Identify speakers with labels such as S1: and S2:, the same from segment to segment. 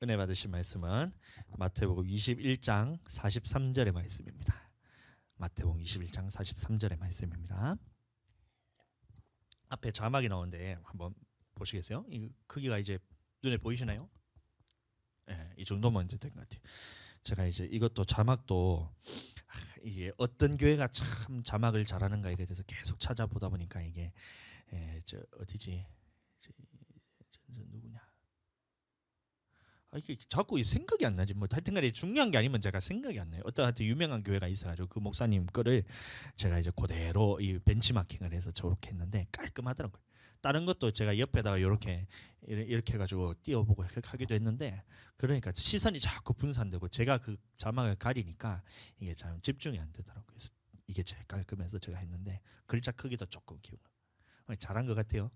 S1: 은혜 받으신 말씀은 마태복음 21장 43절의 말씀입니다. 마태복음 21장 43절의 말씀입니다. 앞에 자막이 나오는데 한번 보시겠어요? 이 크기가 이제 눈에 보이시나요? 네, 이 정도면 이제 된 것 같아요. 제가 이제 이것도 자막도 이게 어떤 교회가 참 자막을 잘하는가에 대해서 계속 찾아보다 보니까 이게 저 어디지? 누구냐? 이게 자꾸 생각이 안 나지. 뭐 하여튼간에 중요한 게 아니면 제가 생각이 안 나요. 어떤 하여튼 유명한 교회가 있어가지고 그 목사님 거를 제가 이제 그대로 이 벤치마킹을 해서 저렇게 했는데 깔끔하더라고요. 다른 것도 제가 옆에다가 이렇게 해가지고 띄워보고 하기도 했는데 그러니까 시선이 자꾸 분산되고 제가 그 자막을 가리니까 이게 참 집중이 안 되더라고요. 그래서 이게 제일 깔끔해서 제가 했는데 글자 크기도 조금 키우고 잘한 것 같아요.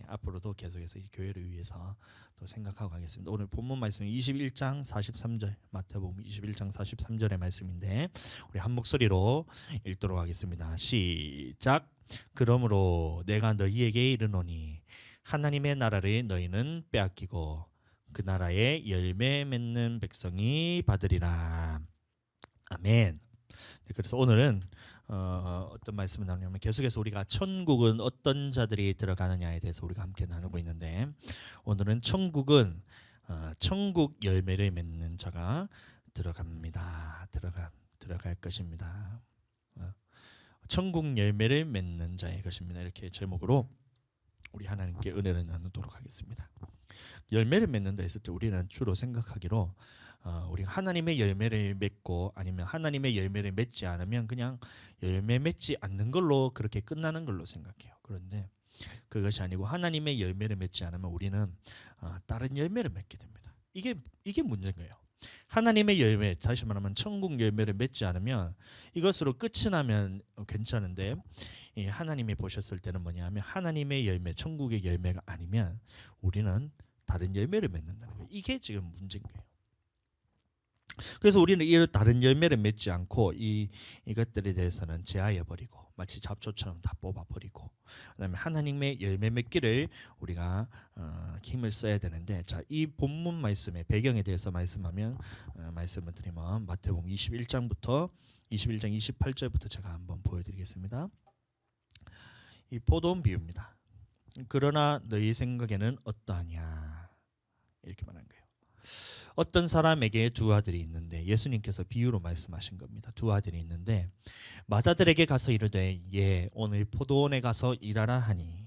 S1: 앞으로도 계속해서 이 교회를 위해서 또 생각하고 가겠습니다. 오늘 본문 말씀 21장 43절 마태복음 21장 43절의 말씀인데 우리 한 목소리로 읽도록 하겠습니다. 시작. 그러므로 내가 너희에게 이르노니 하나님의 나라를 너희는 빼앗기고 그 나라의 열매 맺는 백성이 받으리라. 아멘. 그래서 오늘은 어떤 말씀을 나누냐면 계속해서 우리가 천국은 어떤 자들이 들어가느냐에 대해서 우리가 함께 나누고 있는데 오늘은 천국은 천국 열매를 맺는 자가 들어갑니다. 들어갈 것입니다. 천국 열매를 맺는 자의 것입니다. 이렇게 제목으로 우리 하나님께 은혜를 나누도록 하겠습니다. 열매를 맺는다 했을 때 우리는 주로 생각하기로 우리가 하나님의 열매를 맺고 아니면 하나님의 열매를 맺지 않으면 그냥 열매 맺지 않는 걸로 그렇게 끝나는 걸로 생각해요. 그런데 그것이 아니고 하나님의 열매를 맺지 않으면 우리는 다른 열매를 맺게 됩니다. 이게 문제인 거예요. 하나님의 열매, 다시 말하면 천국 열매를 맺지 않으면 이것으로 끝이 나면 괜찮은데 하나님이 보셨을 때는 뭐냐면 하나님의 열매, 천국의 열매가 아니면 우리는 다른 열매를 맺는다는 거예요. 이게 지금 문제인 거예요. 그래서 우리는 이 다른 열매를 맺지 않고 이것들에 대해서는 제하해 버리고 마치 잡초처럼 다 뽑아 버리고 그다음에 하나님의 열매 맺기를 우리가 힘을 써야 되는데 자, 이 본문 말씀의 배경에 대해서 말씀을 드리면 마태복음 21장부터 21장 28절부터 제가 한번 보여드리겠습니다. 이 포도원 비유입니다. 그러나 너희 생각에는 어떠하냐 이렇게 말한 거예요. 어떤 사람에게 두 아들이 있는데 예수님께서 비유로 말씀하신 겁니다. 두 아들이 있는데 맏아들에게 가서 이르되 예 오늘 포도원에 가서 일하라 하니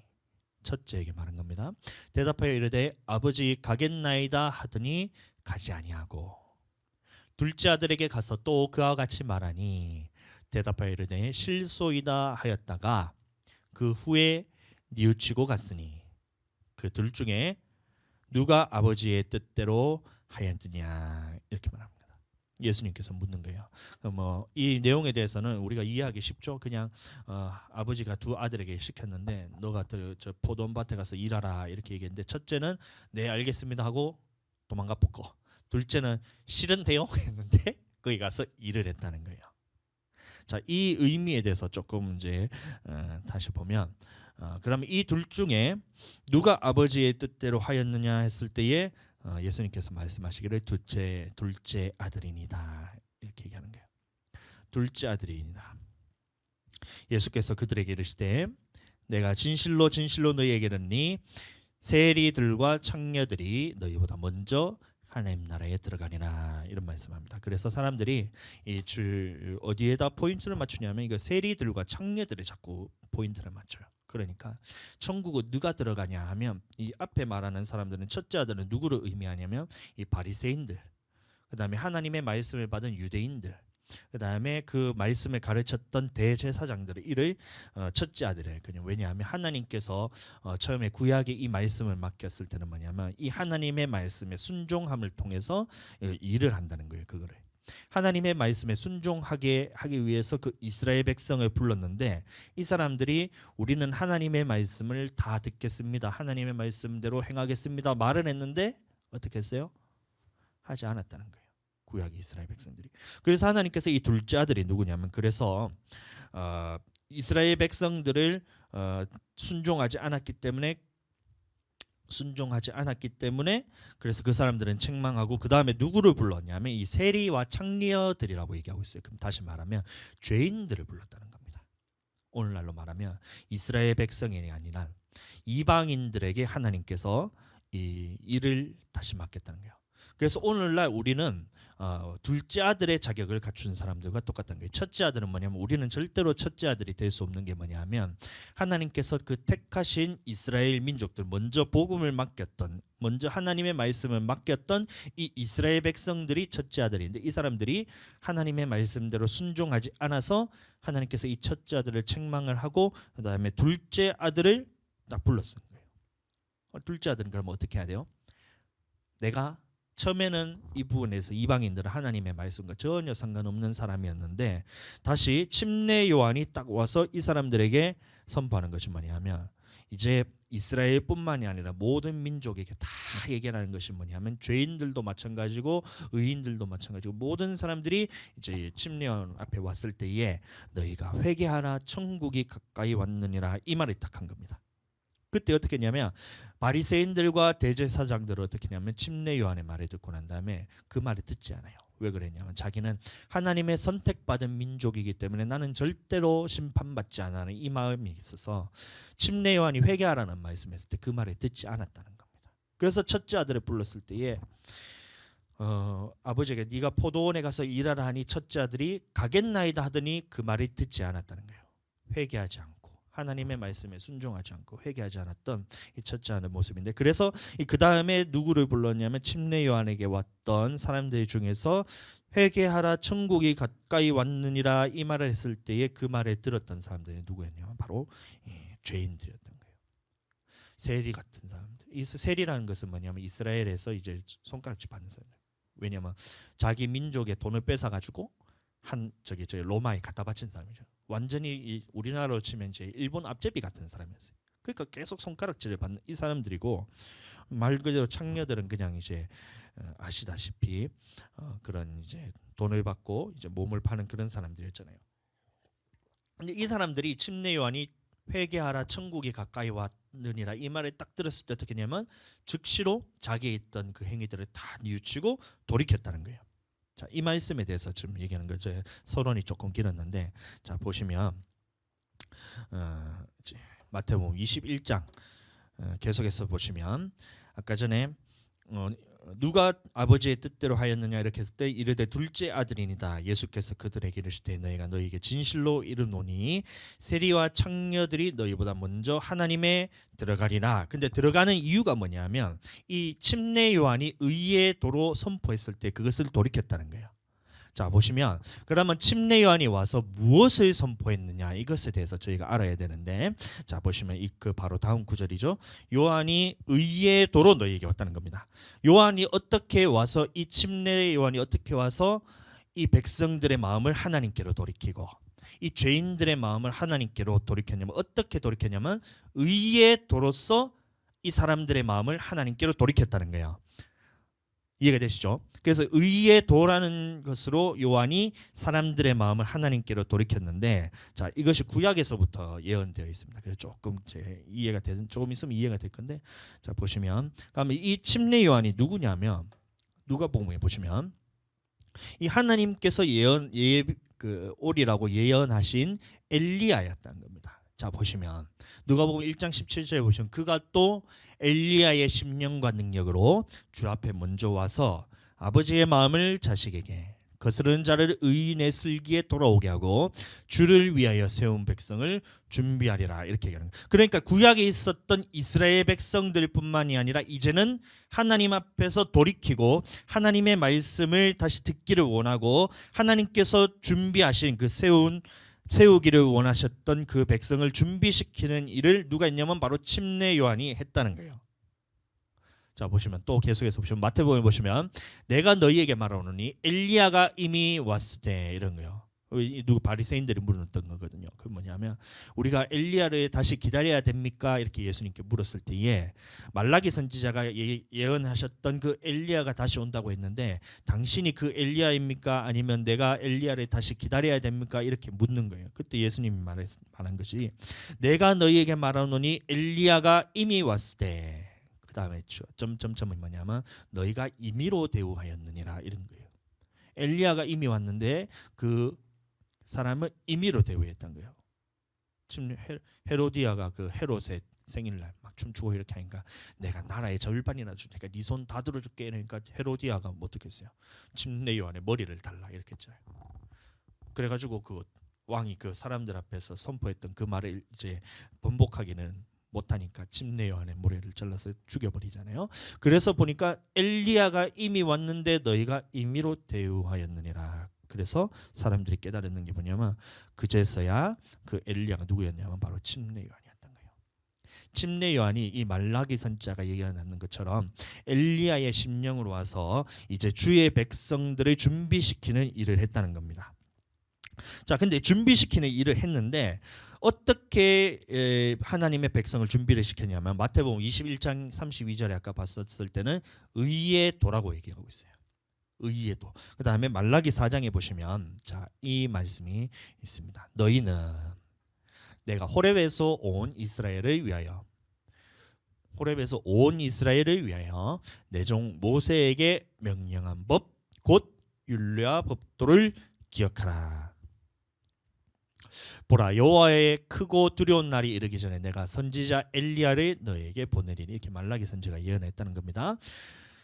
S1: 첫째에게 말한 겁니다. 대답하여 이르되 아버지 가겠나이다 하더니 가지 아니하고 둘째 아들에게 가서 또 그와 같이 말하니 대답하여 이르되 실소이다 하였다가 그 후에 뉘우치고 갔으니 그 둘 중에 누가 아버지의 뜻대로 하였느냐 이렇게 말합니다. 예수님께서 묻는 거예요. 뭐 이 내용에 대해서는 우리가 이해하기 쉽죠. 그냥 아버지가 두 아들에게 시켰는데 너가 저 포도원밭에 가서 일하라 이렇게 얘기했는데 첫째는 네 알겠습니다 하고 도망가 뽑고 둘째는 싫은데요 했는데 거기 가서 일을 했다는 거예요. 자, 이 의미에 대해서 조금 이제 다시 보면 그러면 이 둘 중에 누가 아버지의 뜻대로 하였느냐 했을 때에 예수님께서 말씀하시기를 둘째 아들이니다 이렇게 얘기하는 거예요. 둘째 아들이니다. 예수께서 그들에게 이르시되 내가 진실로 진실로 너희에게 이르노니 세리들과 창녀들이 너희보다 먼저 하나님 나라에 들어가리라 이런 말씀합니다. 그래서 사람들이 이 줄 어디에다 포인트를 맞추냐면 이거 세리들과 창녀들에 자꾸 포인트를 맞춰요. 그러니까 천국은 누가 들어가냐 하면 이 앞에 말하는 사람들은 첫째 아들은 누구를 의미하냐면 이 바리새인들, 그다음에 하나님의 말씀을 받은 유대인들, 그다음에 그 말씀을 가르쳤던 대제사장들을 이를 첫째 아들이에요. 왜냐하면 하나님께서 처음에 구약에 이 말씀을 맡겼을 때는 뭐냐면 이 하나님의 말씀에 순종함을 통해서 일을 한다는 거예요. 그거를 하나님의 말씀에 순종하게 하기 위해서 그 이스라엘 백성을 불렀는데 이 사람들이 우리는 하나님의 말씀을 다 듣겠습니다. 하나님의 말씀대로 행하겠습니다. 말은 했는데 어떻게 했어요? 하지 않았다는 거예요. 구약 이스라엘 백성들이. 그래서 하나님께서 이 둘째 아들이 누구냐면 그래서 이스라엘 백성들을 순종하지 않았기 때문에 순종하지 않았기 때문에 그래서 그 사람들은 책망하고 그 다음에 누구를 불렀냐면 이 세리와 창녀들이라고 얘기하고 있어요. 그럼 다시 말하면 죄인들을 불렀다는 겁니다. 오늘날로 말하면 이스라엘 백성이 아니라 이방인들에게 하나님께서 이 일을 다시 맡겼다는 거예요. 그래서 오늘날 우리는 둘째 아들의 자격을 갖춘 사람들과 똑같은 거예요. 첫째 아들은 뭐냐면 우리는 절대로 첫째 아들이 될 수 없는 게 뭐냐면 하나님께서 그 택하신 이스라엘 민족들 먼저 복음을 맡겼던 먼저 하나님의 말씀을 맡겼던 이 이스라엘 백성들이 첫째 아들인데 이 사람들이 하나님의 말씀대로 순종하지 않아서 하나님께서 이 첫째 아들을 책망을 하고 그다음에 둘째 아들을 딱 불렀어요. 둘째 아들은 그러면 어떻게 해야 돼요? 내가 처음에는 이 부분에서 이방인들은 하나님의 말씀과 전혀 상관없는 사람이었는데 다시 침례 요한이 딱 와서 이 사람들에게 선포하는 것이 뭐냐면 이제 이스라엘뿐만이 아니라 모든 민족에게 다 얘기하는 것이 뭐냐면 죄인들도 마찬가지고 의인들도 마찬가지고 모든 사람들이 이제 침례 요한 앞에 왔을 때에 너희가 회개하라 천국이 가까이 왔느니라 이 말을 딱 한 겁니다. 그때 어떻게 했냐면 바리새인들과 대제사장들은 어떻게 했냐면 침례 요한의 말을 듣고 난 다음에 그 말을 듣지 않아요. 왜 그랬냐면 자기는 하나님의 선택받은 민족이기 때문에 나는 절대로 심판받지 않아는 이 마음이 있어서 침례 요한이 회개하라는 말씀했을 때 그 말을 듣지 않았다는 겁니다. 그래서 첫째 아들을 불렀을 때에 아버지에게 네가 포도원에 가서 일하라 하니 첫째 아들이 가겠나이다 하더니 그 말을 듣지 않았다는 거예요. 회개하지 않고 하나님의 말씀에 순종하지 않고 회개하지 않았던 이 첫째 아들 모습인데 그래서 그 다음에 누구를 불렀냐면 침례 요한에게 왔던 사람들 중에서 회개하라 천국이 가까이 왔느니라 이 말을 했을 때에 그 말을 들었던 사람들이 누구였냐면 바로 죄인들이었던 거예요. 세리 같은 사람들. 이 세리라는 것은 뭐냐면 이스라엘에서 이제 손가락질 받는 사람들. 왜냐하면 자기 민족의 돈을 뺏어 가지고 저기 로마에 갖다 바친 사람이죠. 완전히 우리나라로 치면 이제 일본 앞제비 같은 사람이었어요. 그러니까 계속 손가락질을 받는 이 사람들이고 말 그대로 창녀들은 그냥 이제 아시다시피 그런 이제 돈을 받고 이제 몸을 파는 그런 사람들이었잖아요. 근데 이 사람들이 침례 요한이 회개하라 천국이 가까이 왔느니라 이 말을 딱 들었을 때 어떻게 했냐면 즉시로 자기에 있던 그 행위들을 다 뉘우치고 돌이켰다는 거예요. 자, 이 말씀에 대해서 좀 얘기하는 거죠. 서론이 조금 길었는데 자 보시면 마태복음 21장 계속해서 보시면 아까 전에 누가 아버지의 뜻대로 하였느냐 이렇게 했을 때 이르되 둘째 아들이니다. 예수께서 그들에게 이르시되 너희가 너희에게 진실로 이르노니 세리와 창녀들이 너희보다 먼저 하나님에 들어가리라. 근데 들어가는 이유가 뭐냐면 이 침례 요한이 의의 도로 선포했을 때 그것을 돌이켰다는 거예요. 자 보시면 그러면 침례 요한이 와서 무엇을 선포했느냐 이것에 대해서 저희가 알아야 되는데 자 보시면 그 바로 다음 구절이죠. 요한이 의의 도로 너희에게 왔다는 겁니다. 요한이 어떻게 와서 이 침례 요한이 어떻게 와서 이 백성들의 마음을 하나님께로 돌이키고 이 죄인들의 마음을 하나님께로 돌이켰냐면 어떻게 돌이켰냐면 의의 도로서 이 사람들의 마음을 하나님께로 돌이켰다는 거예요. 이해가 되시죠? 그래서 의의 도라는 것으로 요한이 사람들의 마음을 하나님께로 돌이켰는데 자 이것이 구약에서부터 예언되어 있습니다. 그래서 조금 이해가 되는 조금 있으면 이해가 될 건데 자 보시면 그러면 이 침례 요한이 누구냐면 누가복음에 보시면 이 하나님께서 오리라고 예언하신 엘리야였다는 겁니다. 자 보시면 누가복음 1장 17절에 보시면 그가 또 엘리야의 심령과 능력으로 주 앞에 먼저 와서 아버지의 마음을 자식에게 거스르는 자를 의인의 슬기에 돌아오게 하고 주를 위하여 세운 백성을 준비하리라 이렇게 얘기하는 거예요. 그러니까 구약에 있었던 이스라엘 백성들뿐만이 아니라 이제는 하나님 앞에서 돌이키고 하나님의 말씀을 다시 듣기를 원하고 하나님께서 준비하신 그 세우기를 원하셨던 그 백성을 준비시키는 일을 누가 했냐면 바로 침례 요한이 했다는 거예요. 자 보시면 또 계속해서 보시면 마태복음에 보시면 내가 너희에게 말하노니 엘리야가 이미 왔을 때 이런 거요. 누구 바리새인들이 물었던 거거든요. 그 뭐냐면 우리가 엘리야를 다시 기다려야 됩니까? 이렇게 예수님께 물었을 때에 말라기 선지자가 예언하셨던 그 엘리야가 다시 온다고 했는데 당신이 그 엘리야입니까? 아니면 내가 엘리야를 다시 기다려야 됩니까? 이렇게 묻는 거예요. 그때 예수님이 말한 것이 내가 너희에게 말하노니 엘리야가 이미 왔을 때 그 다음에 점점점이 뭐냐면 너희가 임의로 대우하였느니라 이런 거예요. 엘리야가 이미 왔는데 그 사람은 임의로 대우했던 거예요. 지금 헤로디아가 그 헤롯의 생일날 막 춤추고 이렇게 하니까 내가 나라의 절반이나 주니까 네 손 다 들어줄게 이러니까 헤로디아가 뭐 어떻게 했어요? 침례 요한의 머리를 달라 이렇게 했죠. 그래가지고 그 왕이 그 사람들 앞에서 선포했던 그 말을 이제 번복하기는 못하니까 침례 요한의 머리를 잘라서 죽여버리잖아요. 그래서 보니까 엘리야가 이미 왔는데 너희가 임의로 대우하였느니라. 그래서 사람들이 깨달았는 게 뭐냐면 그제서야 그 엘리야가 누구였냐면 바로 침례 요한이었던 거예요. 침례 요한이 이 말라기 선자가 얘기하는 것처럼 엘리야의 심령으로 와서 이제 주의 백성들을 준비시키는 일을 했다는 겁니다. 자, 근데 준비시키는 일을 했는데 어떻게 하나님의 백성을 준비를 시켰냐면 마태복음 21장 32절에 아까 봤었을 때는 의의 도라고 얘기하고 있어요. 의의 도. 그 다음에 말라기 4장에 보시면 자, 이 말씀이 있습니다. 너희는 내가 호렙에서 온 이스라엘을 위하여 내 종 모세에게 명령한 법 곧 율례와 법도를 기억하라. 보라 여호와의 크고 두려운 날이 이르기 전에 내가 선지자 엘리야를 너에게 보내리니 이렇게 말라기 선지자가 예언했다는 겁니다.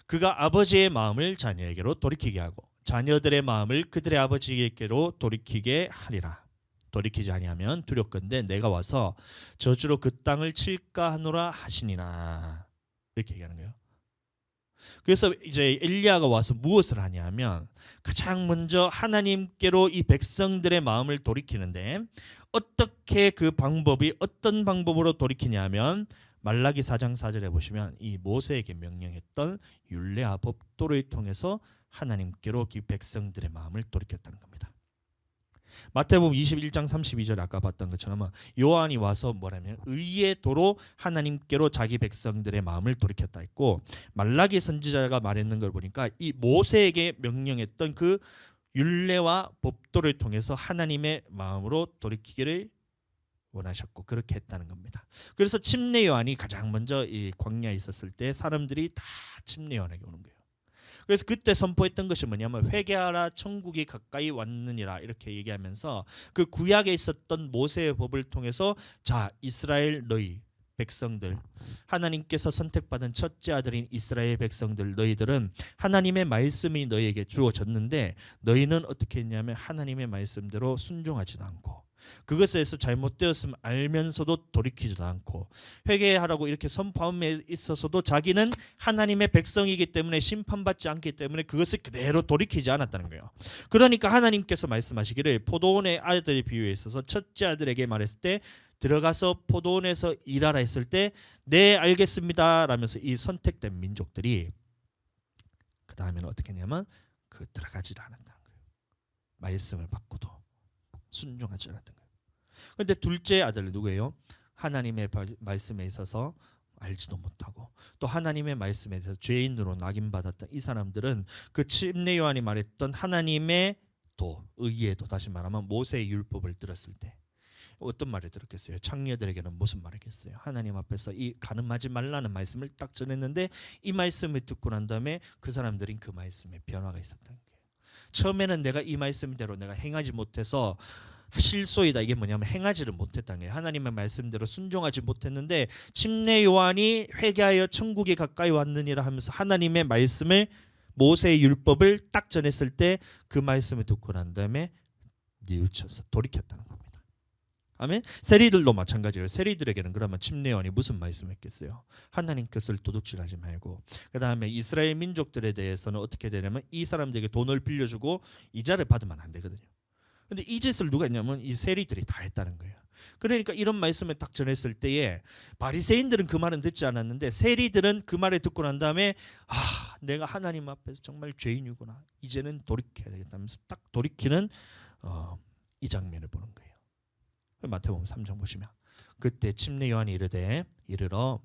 S1: 그가 아버지의 마음을 자녀에게로 돌이키게 하고 자녀들의 마음을 그들의 아버지에게로 돌이키게 하리라. 돌이키지 아니하면 두렵건대 내가 와서 저주로 그 땅을 칠까 하노라 하시니라. 이렇게 얘기하는 거예요. 그래서 이제 엘리야가 와서 무엇을 하냐면 가장 먼저 하나님께로 이 백성들의 마음을 돌이키는데 어떻게 그 방법이 어떤 방법으로 돌이키냐면 말라기 4장 4절에 보시면 이 모세에게 명령했던 율례와 법도를 통해서 하나님께로 이 백성들의 마음을 돌이켰다는 겁니다. 마태복음 21장 32절 아까 봤던 것처럼 요한이 와서 뭐라면 의의 도로 하나님께로 자기 백성들의 마음을 돌이켰다 했고 말라기 선지자가 말했는 걸 보니까 이 모세에게 명령했던 그 율례와 법도를 통해서 하나님의 마음으로 돌이키기를 원하셨고 그렇게 했다는 겁니다. 그래서 침례 요한이 가장 먼저 이 광야에 있었을 때 사람들이 다 침례 요한에게 오는 거예요. 그래서 그때 선포했던 것이 뭐냐면 회개하라 천국이 가까이 왔느니라 이렇게 얘기하면서 그 구약에 있었던 모세의 법을 통해서 자 이스라엘 너희 백성들 하나님께서 선택받은 첫째 아들인 이스라엘 백성들 너희들은 하나님의 말씀이 너희에게 주어졌는데 너희는 어떻게 했냐면 하나님의 말씀대로 순종하지도 않고 그것에 대해서 잘못되었음을 알면서도 돌이키지도 않고 회개하라고 이렇게 선포함에 있어서도 자기는 하나님의 백성이기 때문에 심판받지 않기 때문에 그것을 그대로 돌이키지 않았다는 거예요. 그러니까 하나님께서 말씀하시기를 포도원의 아들의 비유에 있어서 첫째 아들에게 말했을 때 들어가서 포도원에서 일하라 했을 때 네 알겠습니다 라면서 이 선택된 민족들이 그 다음에는 어떻게 했냐면 그 들어가지를 않았다는 거예요. 말씀을 받고도 순종하지 않았던 거예요. 그런데 둘째 아들 누구예요? 하나님의 말씀에 있어서 알지도 못하고 또 하나님의 말씀에 대해서 죄인으로 낙인받았던 이 사람들은 그 침례 요한이 말했던 하나님의 도, 의의 도 다시 말하면 모세의 율법을 들었을 때 어떤 말을 들었겠어요? 창녀들에게는 무슨 말이겠어요? 하나님 앞에서 이 가늠하지 말라는 말씀을 딱 전했는데 이 말씀을 듣고 난 다음에 그 사람들은 그 말씀에 변화가 있었던 거예요. 처음에는 내가 이 말씀대로 내가 행하지 못해서 실소이다. 이게 뭐냐면 행하지를 못했다는 거예요. 하나님의 말씀대로 순종하지 못했는데 침례 요한이 회개하여 천국이 가까이 왔느니라 하면서 하나님의 말씀을 모세의 율법을 딱 전했을 때 그 말씀을 듣고 난 다음에 뉘우쳐서 돌이켰다는 겁니다. 아멘. 세리들도 마찬가지예요. 세리들에게는 그러면 침례 요한이 무슨 말씀했겠어요? 하나님 것을 도둑질하지 말고 그 다음에 이스라엘 민족들에 대해서는 어떻게 되냐면 이 사람들에게 돈을 빌려주고 이자를 받으면 안 되거든요. 근데 이 짓을 누가 했냐면 이 세리들이 다 했다는 거예요. 그러니까 이런 말씀을 딱 전했을 때에 바리새인들은 그 말은 듣지 않았는데 세리들은 그 말을 듣고 난 다음에 아 내가 하나님 앞에서 정말 죄인이구나 이제는 돌이켜야 되겠다면서 딱 돌이키는 이 장면을 보는 거예요. 마태복음 3장 보시면 그때 침례 요한이 이르러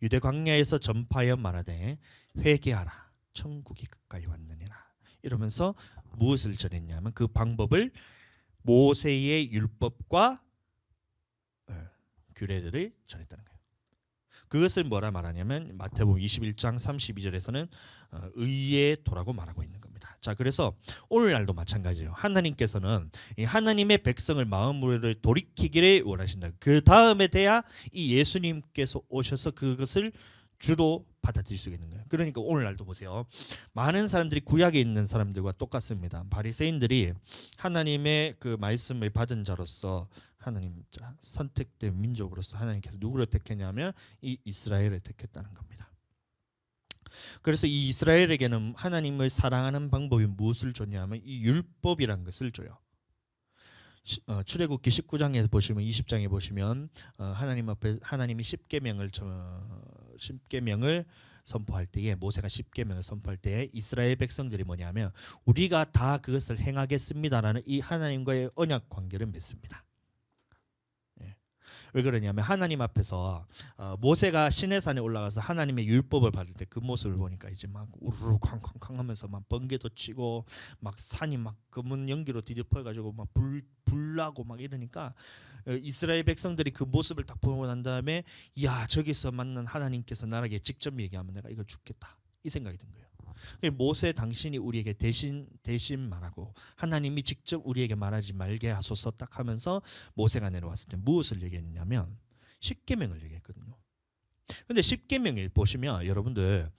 S1: 유대 광야에서 전파하여 말하되 회개하라 천국이 가까이 왔느니라 이러면서 무엇을 전했냐면 그 방법을 모세의 율법과 규례들을 전했다는 거예요. 그것을 뭐라 말하냐면 마태복음 21장 32절에서는 의의 도라고 말하고 있는 겁니다. 자, 그래서 오늘날도 마찬가지예요. 하나님께서는 이 하나님의 백성을 마음으로 돌이키기를 원하신다. 그 다음에 돼야 이 예수님께서 오셔서 그것을 주로 받아들일 수 있는 거예요. 그러니까 오늘날도 보세요. 많은 사람들이 구약에 있는 사람들과 똑같습니다. 바리새인들이 하나님의 그 말씀을 받은 자로서 하나님 선택된 민족으로서 하나님께서 누구를 택했냐면 이 이스라엘을 택했다는 겁니다. 그래서 이 이스라엘에게는 하나님을 사랑하는 방법이 무엇을 줬냐면 이 율법이란 것을 줘요. 출애굽기 19장에 보시면 20장에 보시면 하나님 앞에 하나님이 십계명을 선포할 때에 모세가 십계명을 선포할 때에 이스라엘 백성들이 뭐냐면 우리가 다 그것을 행하겠습니다라는 이 하나님과의 언약 관계를 맺습니다. 왜 그러냐면 하나님 앞에서 모세가 시내산에 올라가서 하나님의 율법을 받을 때 그 모습을 보니까 이제 막 우르르 쾅쾅쾅 하면서 막 번개도 치고 막 산이 막 검은 연기로 뒤덮여 가지고 막 불나고 막 이러니까 이스라엘 백성들이 그 모습을 딱 보고 난 다음에 야, 저기서 만난 하나님께서 나에게 직접 얘기하면 내가 이거 죽겠다 이 생각이 든 거예요. 모세 당신이 우리에게 대신 말하고 하나님이 직접 우리에게 말하지 말게 하소서 딱 하면서 모세가 내려왔을 때 무엇을 얘기했냐면 십계명을 얘기했거든요. 근데 십계명을 보시면 여러분들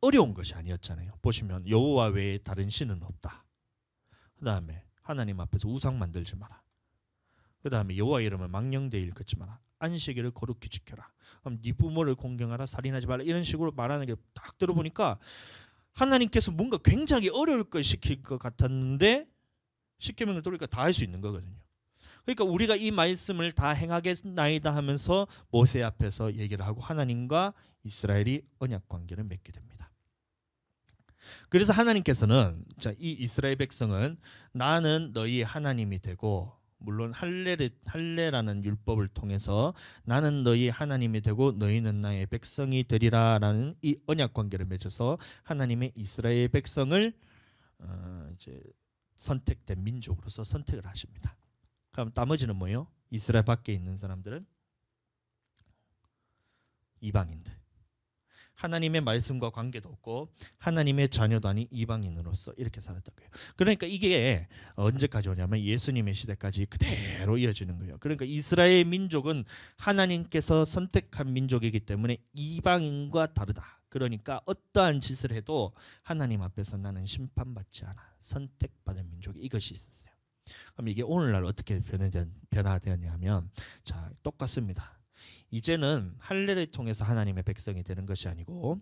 S1: 어려운 것이 아니었잖아요. 보시면 여호와 외에 다른 신은 없다. 그 다음에 하나님 앞에서 우상 만들지 마라. 그 다음에 여호와 이름을 망령되이 일컫지 마라. 안식일을 거룩히 지켜라. 그럼 네 부모를 공경하라. 살인하지 말라. 이런 식으로 말하는 게 딱 들어보니까 하나님께서 뭔가 굉장히 어려울 걸 시킬 것 같았는데 십계명을 들으니까 다 할 수 있는 거거든요. 그러니까 우리가 이 말씀을 다 행하겠나이다 하면서 모세 앞에서 얘기를 하고 하나님과 이스라엘이 언약 관계를 맺게 됩니다. 그래서 하나님께서는 이 이스라엘 백성은 나는 너희 하나님이 되고 물론 할례라는 율법을 통해서 나는 너희 하나님이 되고 너희는 나의 백성이 되리라라는 이 언약 관계를 맺어서 하나님의 이스라엘 백성을 이제 선택된 민족으로서 선택을 하십니다. 그럼 나머지는 뭐예요? 이스라엘 밖에 있는 사람들은 이방인들. 하나님의 말씀과 관계도 없고 하나님의 자녀도 아닌 이방인으로서 이렇게 살았던 거예요. 그러니까 이게 언제까지 오냐면 예수님의 시대까지 그대로 이어지는 거예요. 그러니까 이스라엘 민족은 하나님께서 선택한 민족이기 때문에 이방인과 다르다. 그러니까 어떠한 짓을 해도 하나님 앞에서 나는 심판받지 않아. 선택받은 민족이 이것이 있었어요. 그럼 이게 오늘날 어떻게 변화되었냐면 자, 똑같습니다. 이제는 할례를 통해서 하나님의 백성이 되는 것이 아니고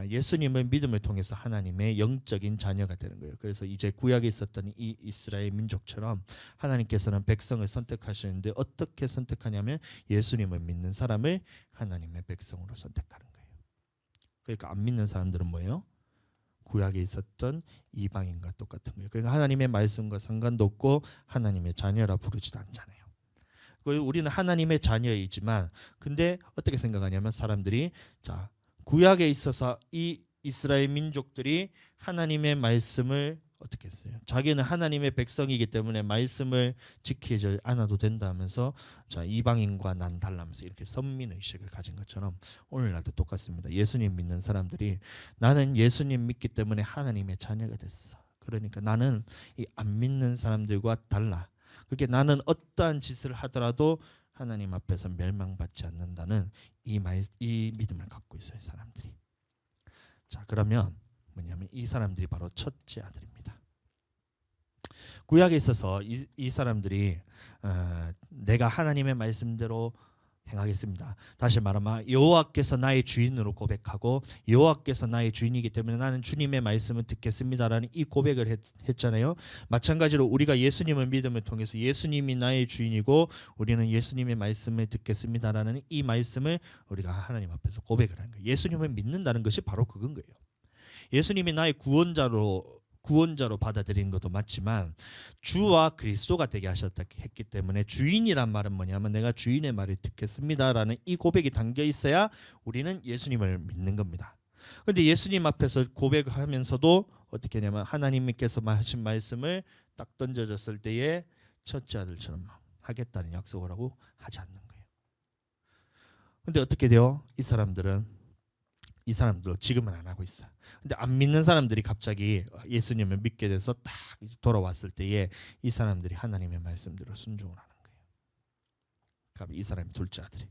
S1: 예수님을 믿음을 통해서 하나님의 영적인 자녀가 되는 거예요. 그래서 이제 구약에 있었던 이 이스라엘 민족처럼 하나님께서는 백성을 선택하시는데 어떻게 선택하냐면 예수님을 믿는 사람을 하나님의 백성으로 선택하는 거예요. 그러니까 안 믿는 사람들은 뭐예요? 구약에 있었던 이방인과 똑같은 거예요. 그러니까 하나님의 말씀과 상관도 없고 하나님의 자녀라 부르지도 않잖아요. 우리는 하나님의 자녀이지만 근데 어떻게 생각하냐면 사람들이 자 구약에 있어서 이 이스라엘 민족들이 하나님의 말씀을 어떻게 했어요? 자기는 하나님의 백성이기 때문에 말씀을 지키지 않아도 된다면서 자 이방인과 난 달라면서 이렇게 선민의식을 가진 것처럼 오늘날도 똑같습니다. 예수님 믿는 사람들이 나는 예수님 믿기 때문에 하나님의 자녀가 됐어. 그러니까 나는 이 안 믿는 사람들과 달라. 그게 나는 어떠한 짓을 하더라도 하나님 앞에서 멸망받지 않는다는 이 믿음을 갖고 있어요, 사람들이. 자, 그러면 뭐냐면 이 사람들이 바로 첫째 아들입니다. 구약에 있어서 이 사람들이 내가 하나님의 말씀대로 행하겠습니다. 다시 말하면 여호와께서 나의 주인으로 고백하고 여호와께서 나의 주인이기 때문에 나는 주님의 말씀을 듣겠습니다라는 이 고백을 했잖아요. 마찬가지로 우리가 예수님을 믿음을 통해서 예수님이 나의 주인이고 우리는 예수님의 말씀을 듣겠습니다라는 이 말씀을 우리가 하나님 앞에서 고백을 하는 거예요. 예수님을 믿는다는 것이 바로 그건 거예요. 예수님이 나의 구원자로 받아들이는 것도 맞지만 주와 그리스도가 되게 하셨다 했기 때문에 주인이란 말은 뭐냐면 내가 주인의 말을 듣겠습니다라는 이 고백이 담겨 있어야 우리는 예수님을 믿는 겁니다. 그런데 예수님 앞에서 고백하면서도 어떻게 하냐면 하나님께서 하신 말씀을 딱 던져졌을 때에 첫째 아들처럼 하겠다는 약속을 하고 하지 않는 거예요. 근데 어떻게 돼요? 이 사람들도 지금은 안 하고 있어. 근데 안 믿는 사람들이 갑자기 예수님을 믿게 돼서 딱 돌아왔을 때에 이 사람들이 하나님의 말씀대로 순종을 하는 거예요. 그럼 이 사람이 둘째 아들이,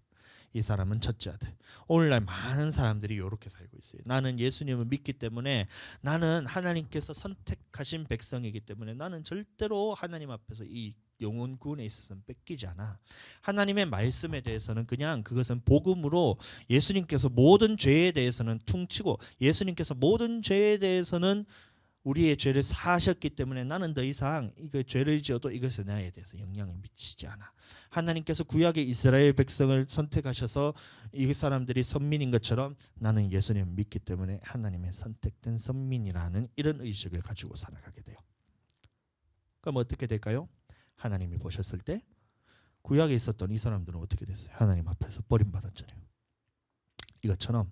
S1: 이 사람은 첫째 아들. 오늘날 많은 사람들이 이렇게 살고 있어요. 나는 예수님을 믿기 때문에, 나는 하나님께서 선택하신 백성이기 때문에 나는 절대로 하나님 앞에서 이 영혼 구원에 있어서는 뺏기지 않아. 하나님의 말씀에 대해서는 그냥 그것은 복음으로, 예수님께서 모든 죄에 대해서는 퉁치고, 예수님께서 모든 죄에 대해서는 우리의 죄를 사하셨기 때문에 나는 더 이상 이거 죄를 지어도 이것에 나에 대해서 영향을 미치지 않아. 하나님께서 구약의 이스라엘 백성을 선택하셔서 이 사람들이 선민인 것처럼 나는 예수님을 믿기 때문에 하나님의 선택된 선민이라는 이런 의식을 가지고 살아가게 돼요. 그럼 어떻게 될까요? 하나님이 보셨을 때 구약에 있었던 이 사람들은 어떻게 됐어요? 하나님 앞에서 버림받았잖아요. 이것처럼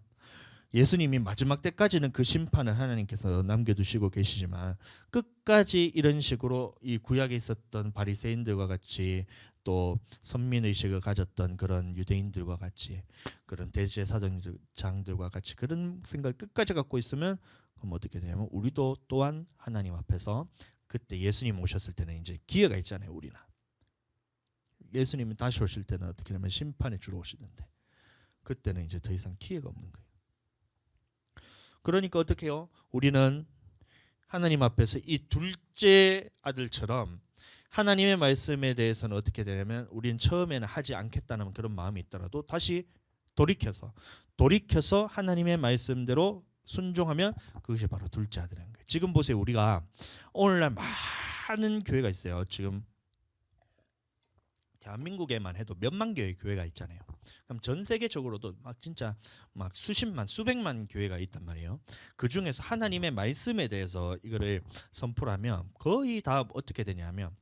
S1: 예수님이 마지막 때까지는 그 심판을 하나님께서 남겨두시고 계시지만, 끝까지 이런 식으로 이 구약에 있었던 바리새인들과 같이, 또 선민의식을 가졌던 그런 유대인들과 같이, 그런 대제사장들과 같이 그런 생각을 끝까지 갖고 있으면, 그럼 어떻게 되냐면 우리도 또한 하나님 앞에서, 그때 예수님 오셨을 때는 이제 기회가 있잖아요. 우리는 예수님이 다시 오실 때는 어떻게 되면 심판에 주로 오시는데, 그때는 이제 더 이상 기회가 없는 거예요. 그러니까 어떻게 해요? 우리는 하나님 앞에서 이 둘째 아들처럼 하나님의 말씀에 대해서는 어떻게 되냐면, 우리는 처음에는 하지 않겠다는 그런 마음이 있더라도 다시 돌이켜서 하나님의 말씀대로 순종하면 그것이 바로 둘째 아들인 거예요. 지금 보세요. 우리가 오늘날 많은 교회가 있어요. 지금 대한민국에만 해도 몇만 개의 교회가 있잖아요. 그럼 전 세계적으로도 막 진짜 막 수십만, 수백만 교회가 있단 말이에요. 그 중에서 하나님의 말씀에 대해서 이거를 선포하면 거의 다 어떻게 되냐면,